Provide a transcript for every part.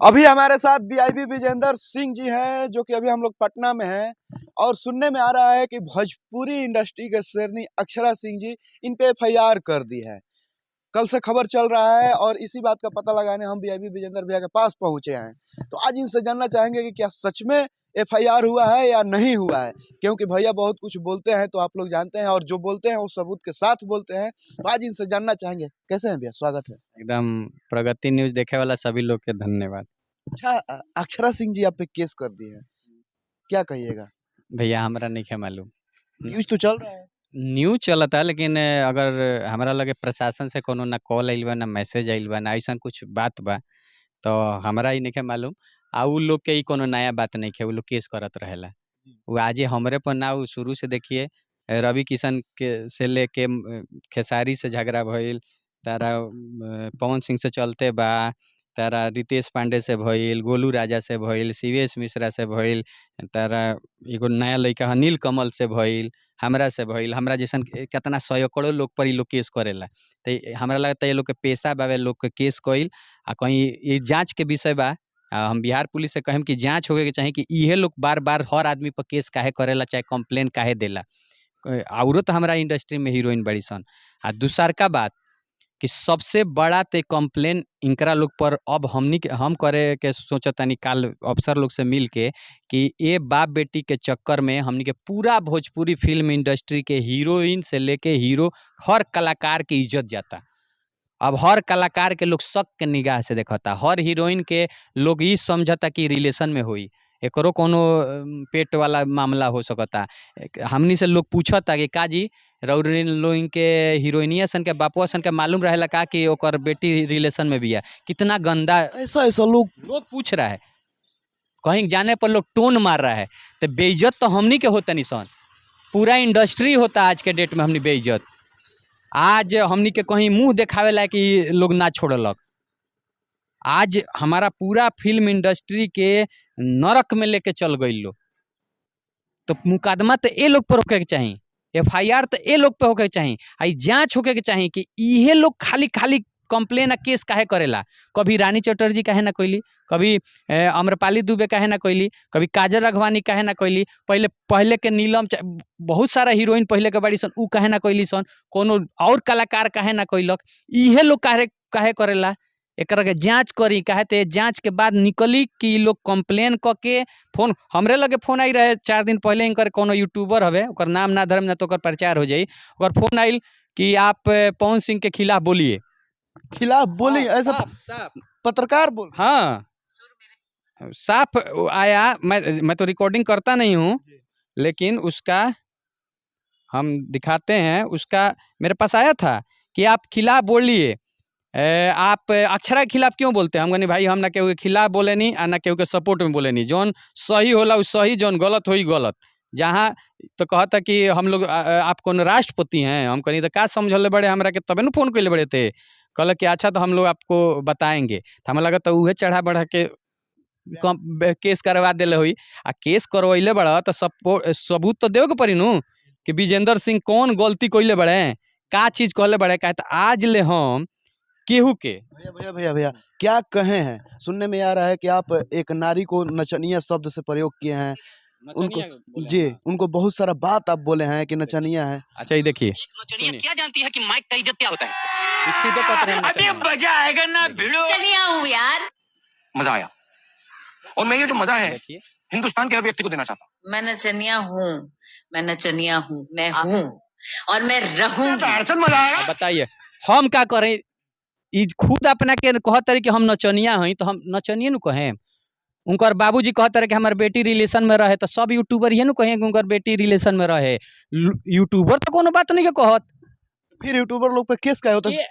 अभी हमारे साथ वीआईपी विजेंद्र सिंह जी हैं, जो कि अभी हम लोग पटना में हैं और सुनने में आ रहा है कि भोजपुरी इंडस्ट्री के शेरनी अक्षरा सिंह जी इन पे एफआईआर कर दी है। कल से खबर चल रहा है और इसी बात का पता लगाने हम वीआईपी विजेंद्र भैया के पास पहुंचे हैं। तो आज इनसे जानना चाहेंगे कि क्या सच में एफआईआर हुआ है या नहीं हुआ है, क्योंकि भैया बहुत कुछ बोलते हैं तो आप लोग जानते हैं, और जो बोलते हैं वो सबूत के साथ बोलते हैं। तो आज इनसे जानना चाहेंगे। कैसे हैं भैया? स्वागत है। एकदम प्रगति न्यूज देखे वाला सभी लोग के धन्यवाद। अच्छा, अक्षरा सिंह जी आप पे केस कर दिए हैं, क्या कहिएगा? भैया हमरा नहीं है मालूम, न्यूज तो चल रहा है। न्यूज चलता है लेकिन अगर हमरा लगे प्रशासन से कोनो ना कॉल आइल बा ना मैसेज आइल बा ना ऐसा कुछ बात बा तो हमरा ही नहीं है मालूम। आ उ लोग के ही कोनो नया बात नहीं है, उ लोग केस करत रहेला। वो आज हमरे पर ना, उ शुरू से देखिए रवि किशन के से लेके खेसारी से झगड़ा भइल, तारा पवन सिंह से चलते बा, तारा रितेश पांडे से भइल, गोलू राजा से भइल, शिवेश मिश्रा से भइल, तारा एगो नया लड़का है नील कमल से भइल, हमरा से भइल, हमरा जैसन कितना सैकड़ों लोग पर लोग केस करेला। तो हमरा लगता है ये लोग के पेशा बावे लोग के केस कइल। आ कहीं ये जांच के विषय बा। हम बिहार पुलिस से कहम कि जांच होवे के चाही कि इहे लोग बार बार हर आदमी पर केस काहे करेला, चाहे कंप्लेन काहे देला। औरो तो हमारा इंडस्ट्री में हीरोइन बड़ी सन। आ दूसरका बात कि सबसे बड़ा ते कंप्लेन इनकरा लोग पर अब हम करे के सोचतानी काल अफसर लोग से मिल के कि ये बाप बेटी के चक्कर में हमनी के पूरा भोजपुरी फिल्म इंडस्ट्री के हीरोइन से लेके हीरो हर कलाकार की इज्जत जाता। अब हर कलाकार के लोग शक के निगाह से देखता, हर हीरोइन के लोग ई समझता कि रिलेशन में हुई, एकरो कोनो पेट वाला मामला हो सकता। हमनी से लोग पूछता कि काजी रउरिन लोग के हीरोइनिया सन के बापुआ सन के मालूम रहेला का कि ओकर बेटी रिलेशन में भी है। कितना गंदा ऐसा ऐसा लोग पूछ रहा है, कहीं जाने पर लोग टोन मार रहा है। तो बेइज्जत तो हमनी के होता नहीं सन, पूरा इंडस्ट्री होता आज के डेट में हमनी बेइज्जत। आज हमनी के कहीं मुंह देखावे ला कि लोग ना छोड़लक। आज हमारा पूरा फिल्म इंडस्ट्री के नरक में लेके चल गई लोग। तो मुकदमा तो ये लोग पर होके के चाहिए, एफआईआर तो ये लोग पे होके के चाहिए, आई जांच होके के चाहिए कि इहे लोग खाली खाली कंप्लेन आ केस काहे करेला। कभी रानी चटर्जी काहे ना कोइली, कभी अम्रपाली दुबे काहे ना कोइली, कभी काजल राघवानी काहे ना कोइली, पहले के नीलम बहुत सारा हीरोइन पहले के बड़ी सन उ काहे ना कोइली सन, कोनो और कलाकार काहे ना कोइलक। इहे लोग काहे करेला। एकरा के जांच करी, काहे ते जांच के बाद निकली कि लोग कंप्लेन क के फोन हमरे लगे फोन आई रहे 4 दिन पहले। इनकर कोनो यूट्यूबर हवे, ओकर नाम ना धरम ना तो ओकर प्रचार हो जाई। ओकर फोन आइल कि आप पवन सिंह के खिलाफ बोलिए। खिलाफ बोली? ऐसा साफ पत्रकार बोल? हाँ, साफ आया। मैं तो रिकॉर्डिंग करता नहीं हूँ, लेकिन उसका हम दिखाते हैं। उसका मेरे पास आया था कि आप खिलाफ बोलिए, आप अक्षरा के खिलाफ क्यों बोलते हैं। हम कहनी भाई हम ना केहू के खिलाफ बोले नहीं और ना केहू के सपोर्ट में बोले नहीं। जौन सही होला उ सही, जौन गलत होई गलत। जहाँ तो कहता कि हम लोग आप कौन राष्ट्रपति हैं। हम कहनी तो का समझले बड़े हमरा के, तबे न फोन कैले बड़े थे। कहल कि अच्छा तो हम लोग आपको बताएंगे। तो हमें लगा तो उहे चढ़ा बढ़ा के केस करवा दिले हुई। आ केस करवैले बड़ा तो सबूत तो देवे के पड़ी नू कि विजेंद्र सिंह कौन गलती कैले बड़े, का चीज कहले बड़े। कहे तो आज ले हम केहू के भैया भैया भैया भैया क्या कहे हैं? सुनने में आ रहा है कि आप एक नारी को नचनिया शब्द से प्रयोग किए हैं। उनको जी, उनको बहुत सारा बात आप बोले हैं कि नचनिया है। अच्छा, ये देखिए, नचनिया क्या जानती है कि माइक का इज्जत क्या होता है। अभी मजा आएगा ना भिड़ो। नचनिया हूँ यार। मजा आया, और मैं ये जो मजा है हिंदुस्तान के हर व्यक्ति को देना चाहता हूँ। मैं नचनिया हूँ, मैं नचनिया हूँ, मैं हूँ और मैं रहूंगी। मजा आया। बताइए हम क्या करें। खुद अपना के कहत रहे कि हम नचनिया हई, तो हम नचनिए नु कहें। उनकर बाबूजी कहत रहे कि हमार बेटी रिलेशन में रहे, तो सब यूट्यूबर ये नु कहें कि उनकर बेटी रिलेशन में रहे। यूट्यूबर तो कोनो बात नहीं के कहत। फिर यूट्यूबर लोग पे केस क्या होता है?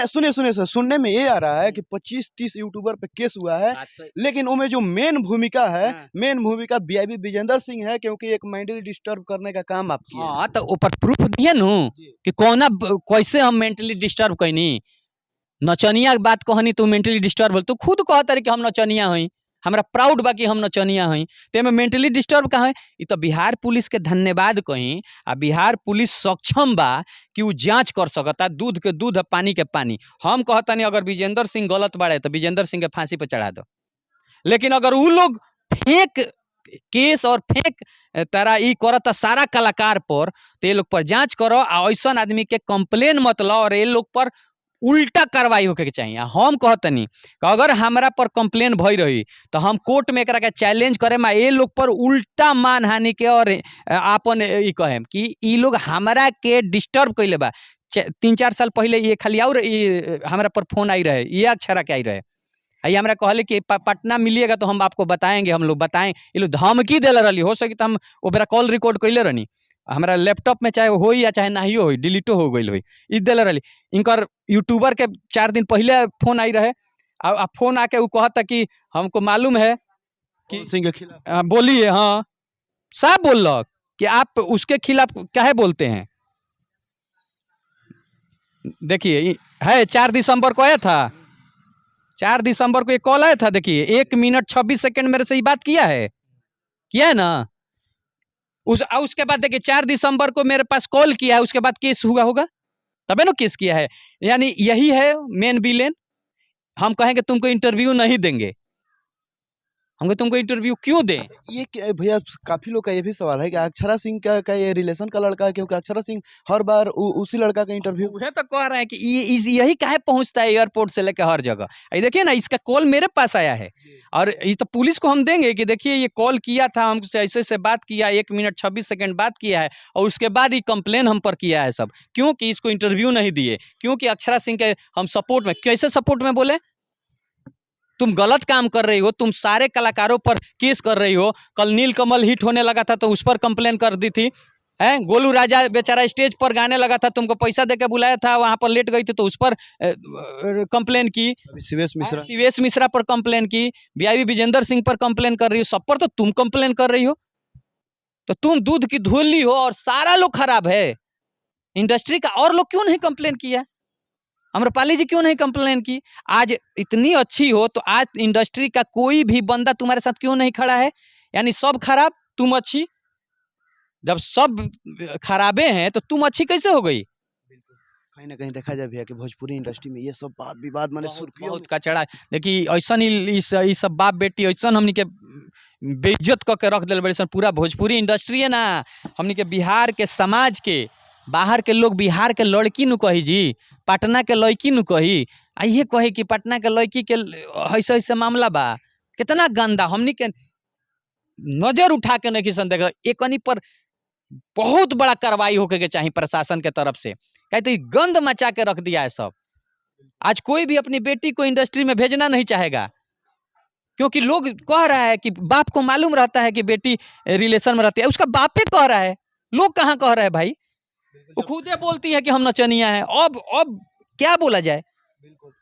सुनिए सर, सुनने में ये आ रहा है कि 25-30 यूट्यूबर पे केस हुआ है, लेकिन उनमें जो मेन भूमिका है, मेन भूमिका वीआईपी विजेंद्र सिंह है, क्योंकि एक मेंटली डिस्टर्ब करने का काम आप किए। हाँ, तो ऊपर प्रूफ दिए नु कि कौना कैसे हम मेंटली डिस्टर्ब कैनी। नचनिया के बात कहनी तो मेंटली डिस्टर्ब बोल, तू खुद कहता रही कि हम नचनिया हई, हमरा प्राउड बा कि हम नचनिया हई, ते में मेंटली डिस्टर्ब कहाँ है। ये तो बिहार पुलिस के धन्यवाद कहीं। आ बिहार पुलिस सक्षम बा कि वो जांच कर सकता, दूध के दूध पानी के पानी। हम कहता नहीं अगर विजेंद्र सिंह गलत बाड़े तो विजेंद्र सिंह के फांसी पे चढ़ा दो। लेकिन अगर वो लोग फेक केस और फेक तरह ई करता सारा कलाकार पर, तो ये लोग पर जांच करो आ ऐसा आदमी के कंप्लेन मत लो और ये लोग पर उल्टा कार्रवाई होके के चाहिए। हम कहतनी कि अगर हमरा पर कंप्लेन भई रही तो हम कोर्ट में एकरा के चैलेंज करे ये लोग पर उल्टा मानहानि के और आपन ई कहेम कि ई लोग हमरा के डिस्टर्ब कैले बा। 3-4 साल पहले ये खाली और हमरा पर फोन आई रहे, ये अक्षरा के आई रहे, ये हमरा कहले कि पटना मिलिएगा तो हम आपको बताएंगे, हम लोग बताएं, ये लोग धमकी देले रही। हो सके तो हम ओकरा कॉल रिकॉर्ड कैले रहनी, हमारा लैपटॉप में चाहे हो या चाहे नहीं हो, डिलीटो हो गई हो, ई दिले रही। इनकर यूट्यूबर के 4 दिन पहले फोन आई रहे, आ फोन आके वो कहता कि हमको मालूम है कि सिंह के खिलाफ बोलिए। हाँ, साफ बोल कि आप उसके खिलाफ काहे बोलते हैं। देखिए है 4 दिसंबर को आया था, 4 दिसंबर को ये कॉल आया था। देखिए 1 मिनट 26 सेकंड मेरे से ये बात किया है ना। उसके बाद देखिए 4 दिसंबर को मेरे पास कॉल किया है, उसके बाद केस हुआ होगा तबे ना केस किया है। यानी यही है मेन विलेन। हम कहेंगे तुमको इंटरव्यू नहीं देंगे, हमको तुमको इंटरव्यू क्यों दें। ये भैया काफी लोग का ये भी सवाल है कि अक्षरा सिंह का ये रिलेशन का लड़का है, क्योंकि अक्षरा सिंह हर बार उसी लड़का का इंटरव्यू वह तो कह रहे हैं कि यही काहे पहुंचता है एयरपोर्ट से लेकर हर जगह। ये देखिए ना, इसका कॉल मेरे पास आया है और ये तो पुलिस को हम देंगे कि देखिए ये कॉल किया था, हमसे ऐसे से बात किया, 1 मिनट 26 सेकंड बात किया है और उसके बाद ये कंप्लेन हम पर किया है सब, क्योंकि इसको इंटरव्यू नहीं दिए, क्योंकि अक्षरा सिंह के हम सपोर्ट में। कैसे सपोर्ट में बोले? तुम गलत काम कर रही हो, तुम सारे कलाकारों पर केस कर रही हो। कल नीलकमल हिट होने लगा था तो उस पर कंप्लेन कर दी थी, है। गोलू राजा बेचारा स्टेज पर गाने लगा था, तुमको पैसा देके बुलाया था, वहां पर लेट गई थी तो उस पर कंप्लेन की। शिवेश मिश्रा पर कंप्लेन की, वीआईपी विजेंद्र सिंह पर कंप्लेन कर रही हो, सब पर तो तुम कंप्लेन कर रही हो। तो तुम दूध की धुली हो और सारा लोग खराब है इंडस्ट्री का। और लोग क्यों नहीं कंप्लेन किया? अम्रपाली जी क्यों नहीं कंप्लेन की? आज इतनी अच्छी हो तो आज इंडस्ट्री का कोई भी बंदा तुम्हारे साथ क्यों नहीं खड़ा है? यानी सब खराब, तुम अच्छी। जब सब खराबे हैं तो तुम अच्छी कैसे हो गई? कहीं ना कहीं देखा जाए भैया कि भोजपुरी इंडस्ट्री में ये सब बात विवाद माने सुर्खियों बहुत कचड़ा। देखिए ऐसा ही सब बाप बेटी ऐसा हमनी के बेइज्जत करके रख दिल बड़ी। पूरा भोजपुरी इंडस्ट्री है ना, हमनी के बिहार के समाज के, बाहर के लोग बिहार के लड़की नु कही जी, पटना के लड़की नु कही, ये कही कि पटना के लड़की के ऐसे ऐसे मामला बा। कितना गंदा! हमनी के नजर उठा के नहीं किसन देख, एकनी पर बहुत बड़ा कार्रवाई होके के चाहिए प्रशासन के तरफ से। कहते गंद मचा के रख दिया है सब। आज कोई भी अपनी बेटी को इंडस्ट्री में भेजना नहीं चाहेगा, क्योंकि लोग कह रहा है कि बाप को मालूम रहता है कि बेटी रिलेशन में रहती है, उसका बापे कह रहा है, लोग कहाँ कह रहे हैं भाई? वो खुदे बोलती है कि हम नचनिया हैं। अब क्या बोला जाए?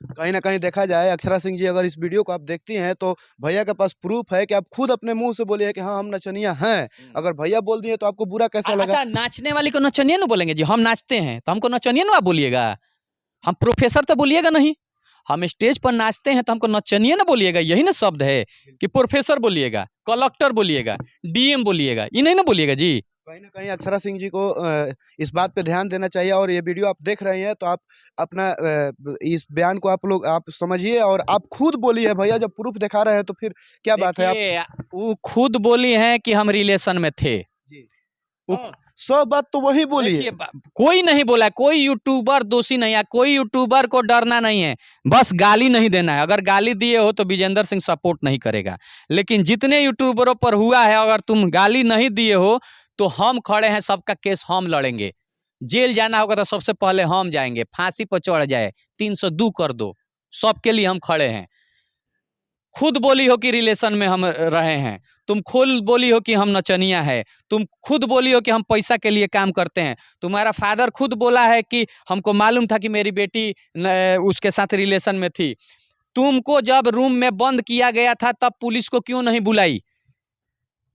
कहीं ना कहीं देखा जाए, अक्षरा सिंह जी अगर इस वीडियो को आप देखती हैं तो भैया के पास प्रूफ है कि आप खुद अपने मुंह से बोलिए कि हाँ हम नचनिया हैं। अगर भैया बोल दिए तो आपको बुरा कैसा लगा? अच्छा, नाचने वाली को नचनिया ना बोलेंगे जी? हम नाचते हैं तो हमको नचनिया ना बोलिएगा। हम प्रोफेसर तो बोलिएगा नहीं। हम स्टेज पर नाचते हैं तो हमको नचनिया ना बोलिएगा। यही ना शब्द है कि प्रोफेसर बोलिएगा, कलेक्टर बोलिएगा, डीएम बोलिएगा, ये नहीं ना बोलिएगा जी। कहीं ना कहीं अक्षरा सिंह जी को इस बात पे ध्यान देना चाहिए। और ये वीडियो आप देख रहे हैं तो आप अपना इस बयान को आप समझिए और आप खुद बोलिए। भैया जब प्रूफ दिखा रहे हैं तो फिर क्या बात है? आप वो खुद बोली है कि हम रिलेशन में थे जी, सब बात तो वही बोली है। कोई नहीं बोला, कोई यूट्यूबर दोषी नहीं है, कोई यूट्यूबर को डरना नहीं है, बस गाली नहीं देना है। अगर गाली दिए हो तो विजेंद्र सिंह सपोर्ट नहीं करेगा, लेकिन जितने यूट्यूबरों पर हुआ है, अगर तुम गाली नहीं दिए हो तो हम खड़े हैं, सबका केस हम लड़ेंगे। जेल जाना होगा तो सबसे पहले हम जाएंगे, फांसी पर चढ़ जाए 302 कर दो, सबके लिए हम खड़े हैं। खुद बोली हो कि रिलेशन में हम रहे हैं, तुम खुद बोली हो कि हम नचनिया है, तुम खुद बोली हो कि हम पैसा के लिए काम करते हैं, तुम्हारा फादर खुद बोला है कि हमको मालूम था कि मेरी बेटी उसके साथ रिलेशन में थी। तुमको जब रूम में बंद किया गया था तब पुलिस को क्यों नहीं बुलाई?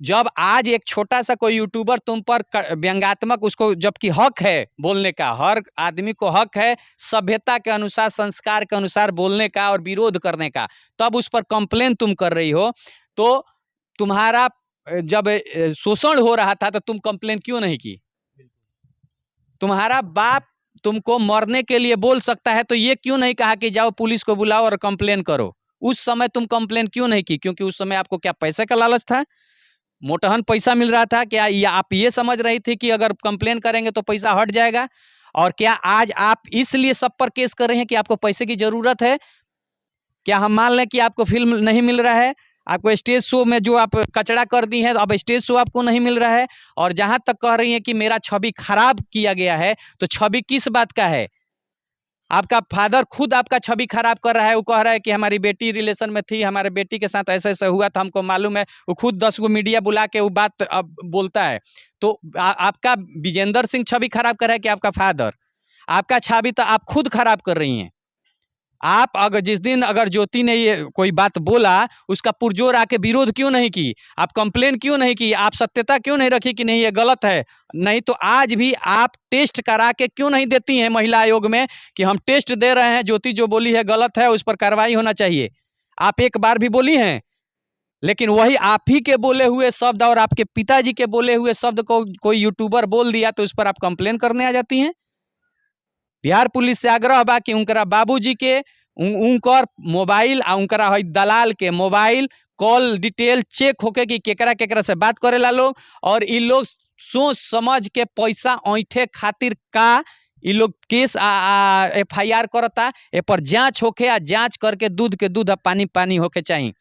जब आज एक छोटा सा कोई यूट्यूबर तुम पर व्यंग्यात्मक, उसको जबकि हक है बोलने का, हर आदमी को हक है सभ्यता के अनुसार, संस्कार के अनुसार बोलने का और विरोध करने का, तब उस पर कंप्लेन तुम कर रही हो। तो तुम्हारा जब शोषण हो रहा था तो तुम कंप्लेन क्यों नहीं की? तुम्हारा बाप तुमको मरने के लिए बोल सकता है तो ये क्यों नहीं कहा कि जाओ पुलिस को बुलाओ और कंप्लेन करो? उस समय तुम कंप्लेन क्यों नहीं की? क्योंकि उस समय आपको क्या पैसे का लालच था? मोटहन पैसा मिल रहा था क्या? या आप ये समझ रही थी कि अगर कंप्लेन करेंगे तो पैसा हट जाएगा? और क्या आज आप इसलिए सब पर केस कर रहे हैं कि आपको पैसे की जरूरत है? क्या हम मान लें कि आपको फिल्म नहीं मिल रहा है, आपको स्टेज शो में जो आप कचरा कर दी हैं, अब स्टेज शो आपको नहीं मिल रहा है, और जहां तक कह रही हैं कि मेरा छवि खराब किया गया है, तो छवि किस बात का है? आपका फादर खुद आपका छवि खराब कर रहा है। वो कह रहा है कि हमारी बेटी रिलेशन में थी, हमारे बेटी के साथ ऐसा ऐसा हुआ था, हमको मालूम है। वो खुद 10 गो मीडिया बुला के वो बात अब बोलता है। तो आपका विजेंद्र सिंह छवि खराब कर रहा है कि आपका फादर? आपका छवि तो आप खुद खराब कर रही हैं। आप अगर जिस दिन अगर ज्योति ने ये कोई बात बोला, उसका पुरजोर आके विरोध क्यों नहीं की? आप कंप्लेन क्यों नहीं की? आप सत्यता क्यों नहीं रखी कि नहीं ये गलत है? नहीं तो आज भी आप टेस्ट करा के क्यों नहीं देती हैं महिला आयोग में कि हम टेस्ट दे रहे हैं, ज्योति जो बोली है गलत है, उस पर कार्रवाई होना चाहिए? आप एक बार भी बोली हैं? लेकिन वही आप ही के बोले हुए शब्द और आपके पिताजी के बोले हुए शब्द को कोई यूट्यूबर बोल दिया तो उस पर आप कंप्लेन करने आ जाती हैं। बिहार पुलिस से आग्रह बा कि उनकरा बाबूजी के उनकर मोबाइल आ उनकरा हई दलाल के मोबाइल कॉल डिटेल चेक होके कि केकरा केकरा से बात करेला लोग, और इ लोग सोच समझ के पैसा ऐंठे खातिर का इ लोग केस FIR करता। ए पर जांच होके आ जांच करके दूध के दूध आ पानी पानी होके चाहिए।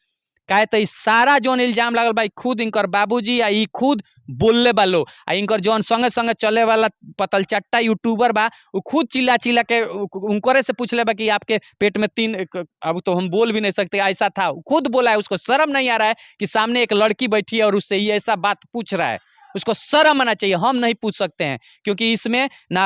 काहे तो सारा जोन इल्जाम लागल बा खुद इनकर बाबूजी या ई खुद बोलले बा लो, आ इनकर जोन संगे संगे चले वाला पतल चट्टा यूट्यूबर बा वो खुद चिल्ला चिल्ला के उनकरे से पूछ ले बा कि आपके पेट में 3 अब तो हम बोल भी नहीं सकते ऐसा था। खुद बोला है, उसको शर्म नहीं आ रहा है कि सामने एक लड़की बैठी है और उससे ये ऐसा बात पूछ रहा है। उसको शर्म आना चाहिए। हम नहीं पूछ सकते हैं क्योंकि इसमें ना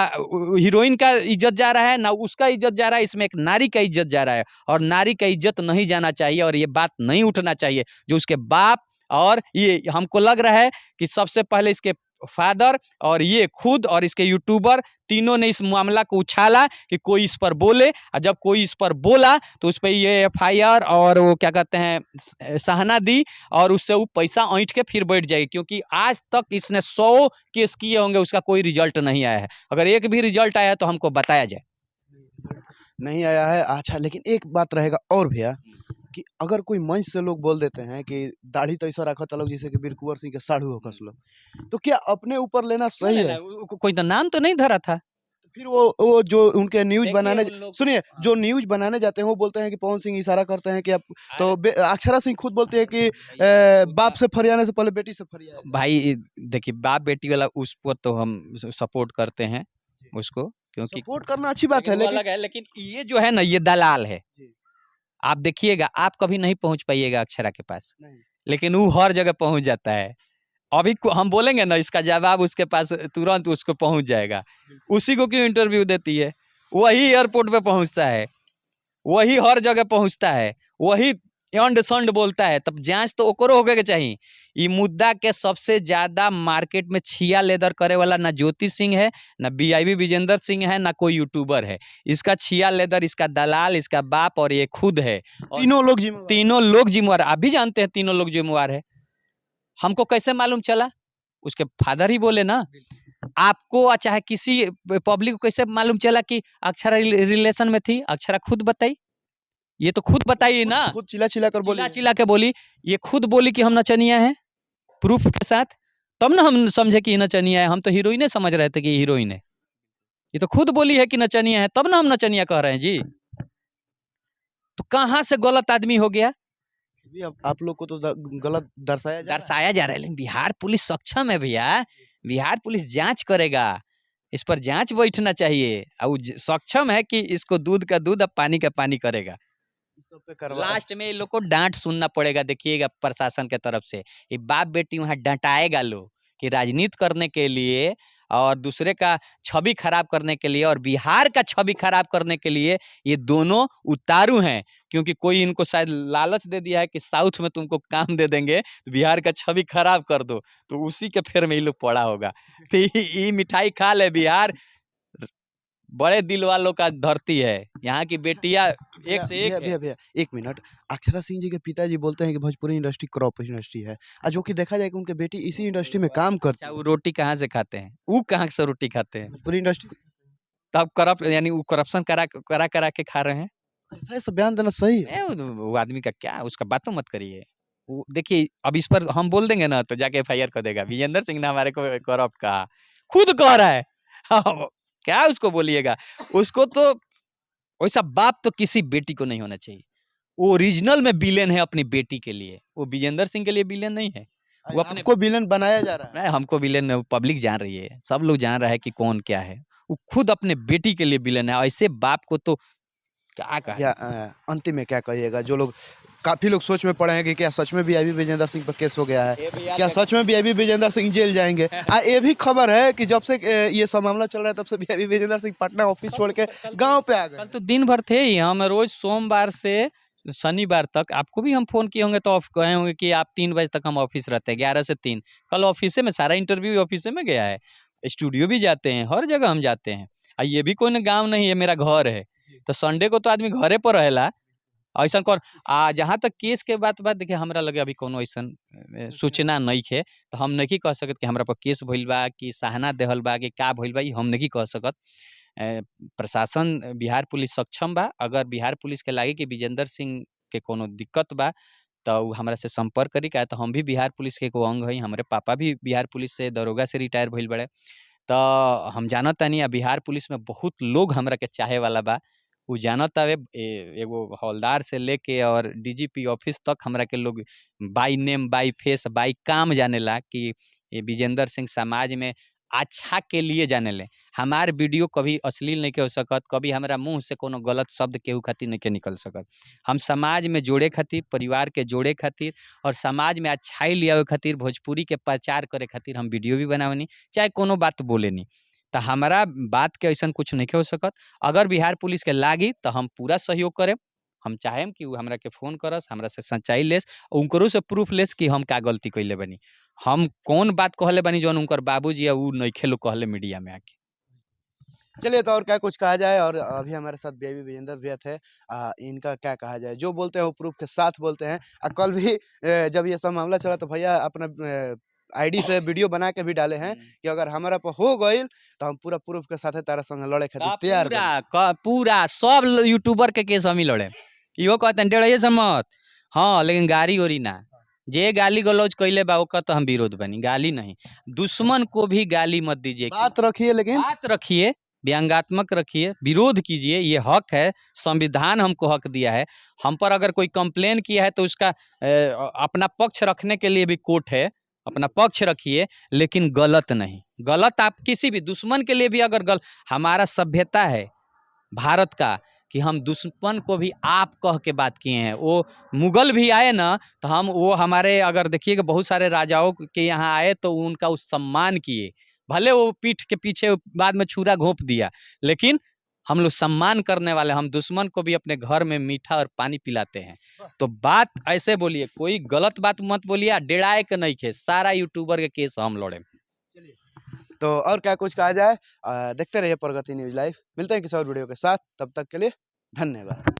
हीरोइन का इज्जत जा रहा है ना उसका इज्जत जा रहा है, इसमें एक नारी का इज्जत जा रहा है और नारी का इज्जत नहीं जाना चाहिए और ये बात नहीं उठना चाहिए। जो उसके बाप और ये हमको लग रहा है कि सबसे पहले इसके फादर और ये खुद और इसके यूट्यूबर तीनों ने इस मामला को उछाला कि कोई इस पर बोले, और जब कोई इस पर बोला तो उस पर ये FIR और वो क्या कहते हैं सहना दी और उससे वो पैसा ऐंठ के फिर बैठ जाएगी। क्योंकि आज तक इसने 100 केस किए होंगे, उसका कोई रिजल्ट नहीं आया है। अगर एक भी रिजल्ट आया तो हमको बताया जाए। नहीं आया है। अच्छा, लेकिन एक बात रहेगा और भैया कि अगर कोई मंच से लोग बोल देते हैं कि दाढ़ी तो ऐसा रखा था लोग जैसे कि वीर कुंवर सिंह के साढ़ू हो कस लोग, तो क्या अपने ऊपर लेना सही है? कोई तो नाम तो नहीं धरा था। फिर वो जो उनके न्यूज बनाने सुनिए, हाँ। जो न्यूज बनाने जाते हैं वो बोलते हैं कि पवन सिंह इशारा करते हैं कि आप तो अक्षरा सिंह खुद बोलते हैं कि बाप से फरियाने से पहले बेटी से फरिया। भाई देखिए, बाप बेटी वाला उस पर तो हम सपोर्ट करते हैं उसको, क्योंकि सपोर्ट करना अच्छी बात है, लेकिन ये जो है ना ये दलाल है। आप देखिएगा, आप कभी नहीं पहुंच पाइएगा अक्षरा के पास, लेकिन वो हर जगह पहुंच जाता है। अभी हम बोलेंगे ना इसका जवाब उसके पास तुरंत उसको पहुंच जाएगा। उसी को क्यों इंटरव्यू देती है? वही एयरपोर्ट पे पहुंचता है, वही हर जगह पहुंचता है, वही अंड संड बोलता है। तब जांच तो ओकरो होके के चाहिए। ई मुद्दा के सबसे ज्यादा मार्केट में छिया लेदर करे वाला ना ज्योति सिंह है, ना BIB विजेंद्र सिंह है, ना कोई यूट्यूबर है। इसका छिया लेदर, इसका दलाल, इसका बाप और ये खुद है। तीनों लोग जिम्मेवार। आप भी जानते हैं तीनों लोग जिम्मेवार है। हमको कैसे मालूम चला? उसके फादर ही बोले ना। आपको चाहे किसी पब्लिक को कैसे मालूम चला कि अक्षरा रिलेशन में थी? अक्षरा खुद बताई, ये तो खुद बताइए ना, खुद चिल्ला कर बोली, चिल्ला के बोली। ये खुद बोली कि हम नचनिया हैं प्रूफ के साथ, तब ना हम समझे कि नचनिया है। हम तो हीरोइन समझ रहे थे कि हीरोइन है। ये तो खुद बोली है कि नचनिया है, तब ना हम नचनिया कह रहे हैं जी। तो कहाँ से गलत आदमी हो गया? आप लोग को तो गलत दर्शाया जा रहा है। लेकिन बिहार पुलिस सक्षम है भैया। बिहार पुलिस जांच करेगा, इस पर जांच बैठना चाहिए। और सक्षम है कि इसको दूध का दूध अब पानी का पानी करेगा। लास्ट में इन लोग को डांट सुनना पड़ेगा। देखिएगा प्रशासन के तरफ से ये बाप बेटी वहां डांटाएगा लोग कि राजनीति करने के लिए और दूसरे का छवि खराब करने के लिए और बिहार का छवि खराब करने के लिए ये दोनों उतारू हैं। क्योंकि कोई इनको शायद लालच दे दिया है कि साउथ में तुमको काम दे देंगे तो बिहार का छवि खराब कर दो, तो उसी के फेर में ये लोग पड़ा होगा। तो ये मिठाई खा ले। बिहार बड़े दिल वालों का धरती है। यहाँ की बेटियां एक से एक है। भैया एक मिनट, अक्षरा सिंह जी के पिताजी बोलते हैं कि भोजपुरी इंडस्ट्री क्रॉप इंडस्ट्री है, और जो कि देखा जाए कि उनके बेटी इसी इंडस्ट्री में काम करती है। वो रोटी कहाँ से खाते हैं? वो कहाँ से रोटी खाते हैं? भोजपुरी इंडस्ट्री। तब करप्ट यानी वो करप्शन करा के खा रहे हैं। ऐसा बयान देना सही है? वो आदमी का क्या, उसका बात तो मत करिए। वो देखिए, अब इस पर हम बोल देंगे ना तो जाके एफआईआर कर देगा। विजेंद्र सिंह ने हमारे को करप्ट कहा, खुद कह रहा है। हाँ, क्या उसको बोलिएगा? उसको तो वैसा बाप तो किसी बेटी को नहीं होना चाहिए। वो ओरिजिनल में विलेन है अपनी बेटी के लिए, वो विजेंद्र सिंह के लिए विलेन नहीं है। वो अपने आपको विलेन बनाया जा रहा है। नहीं, हमको विलेन पब्लिक जान रही है, सब लोग जान रहा है कि कौन क्या है। वो खुद अपने बेटी के लिए विलेन है। ऐसे बाप को तो क्या कहा या अंतिम में क्या कहिएगा? जो लोग काफी लोग सोच में पड़े हैं कि क्या सच में वीआईपी विजेंद्र सिंह पर केस हो गया है, क्या सच में वीआईपी विजेंद्र सिंह जेल जाएंगे? ये भी खबर है कि जब से ये सब मामला चल रहा है तब से वीआईपी विजेंद्र सिंह पटना ऑफिस छोड़ के गांव पे आ गए कल हैं। तो दिन भर थे ही हम, रोज सोमवार से शनिवार तक आपको भी हम फोन किए होंगे तो आप कहे होंगे कि आप 3 बजे तक हम ऑफिस रहते हैं, 11 से 3। कल ऑफिस में सारा इंटरव्यू ऑफिस में गया है, स्टूडियो भी जाते हैं, हर जगह हम जाते हैं। ये भी कोई गाँव नहीं है, मेरा घर है। तो संडे को तो आदमी घरे पर रहेला। ऐसा कौन जहाँ तक केस के बात देखिए, हमरा लगे अभी कोनो ऐसन सूचना नहीं है, तो हम नहीं कह सकत कि हमरा पर केस भइल बा कि सहाना देहल बा कि का भइल बा, ई हम नहीं कह सकत। प्रशासन बिहार पुलिस सक्षम बा। अगर बिहार पुलिस के लागे कि विजेंद्र सिंह के कोनो दिक्कत बा तो उ हमरा से संपर्क करी। काहे तो हम भी बिहार पुलिस के एगो अंग हई, हमरे पापा भी बिहार पुलिस से दरोगा से रिटायर भइल बड़े। तो हम जानत तानी बिहार पुलिस में बहुत लोग हमरा के चाहे वाला बा। उ जानत हवे, एगो हवलदार से लेके और डीजीपी ऑफिस तक हमरा के लोग by name, by face, by काम जानेला कि ये विजेंद्र सिंह समाज में अच्छा के लिए जानेले। हमार वीडियो कभी अश्लील नहीं के हो सकत, कभी हमरा मुँह से कोनो गलत शब्द केहू खातिर नहीं के निकल सकत। हम समाज में जोड़े खातिर, परिवार के जोड़े खातिर और समाज में अच्छाई लियावे खातिर, भोजपुरी के प्रचार करे खातिर हम वीडियो भी बनावेनी, चाहे कोनो बात बोलेनी। तो हमारा बात के ऐसा कुछ नहीं हो सकत। अगर बिहार पुलिस के लागी तो हम पूरा सहयोग करें। हम चाहेम कि उ हमरा के फ़ोन करस, हमरा से सच्चाई लेस, उनकरो से प्रूफ लेस कि हम का गलती कइले बानी। हम कौन बात कहले बानी जौन उनकर बाबूजी या उ नइखे लोग कहले मीडिया में आके। चलिए, तो और क्या कुछ कहा जाए? और अभी हमारे साथ वीआईपी विजेंद्र भैया थे। इनका क्या कहा जाए? जो बोलते हैं वो प्रूफ के साथ बोलते हैं। कल भी जब ये सब मामला चला तो भैया अपना आईडी से वीडियो बना के भी डाले हैं कि अगर हमारा पर हो गइल तो हम पूरा प्रूफ के साथ तारा संग लड़े खातिर तैयार बानी। पूरा सब यूट्यूबर के केस हम ही लड़े। इहो कहतन डेढ़िए से मत। हाँ, लेकिन गाड़ी ओरी ना। जे गाली गलौज कइले बा ओकर तो हम विरोध बनी, गाली नहीं। दुश्मन को भी गाली मत दीजिए। बात रखिए, लेकिन बात रखिए, व्यंग्यात्मक रखिए, विरोध कीजिए, ये हक है, संविधान हमको हक दिया है। हम पर अगर कोई कंप्लेन किया है तो उसका अपना पक्ष रखने के लिए भी कोर्ट है, अपना पक्ष रखिए, लेकिन गलत नहीं। गलत आप किसी भी दुश्मन के लिए भी अगर हमारा सभ्यता है भारत का कि हम दुश्मन को भी आप कह के बात किए हैं। वो मुगल भी आए ना तो हम वो हमारे अगर देखिए कि बहुत सारे राजाओं के यहाँ आए तो उनका उस सम्मान किए, भले वो पीठ के पीछे बाद में छुरा घोंप दिया, लेकिन हम लोग सम्मान करने वाले। हम दुश्मन को भी अपने घर में मीठा और पानी पिलाते हैं। तो बात ऐसे बोलिए, कोई गलत बात मत बोलिए, डेराए के नहीं खे। सारा यूट्यूबर के केस हम लड़े। तो और क्या कुछ कहा जाए? देखते रहिए प्रगति न्यूज़ लाइव। मिलते हैं किसी और वीडियो के साथ, तब तक के लिए धन्यवाद।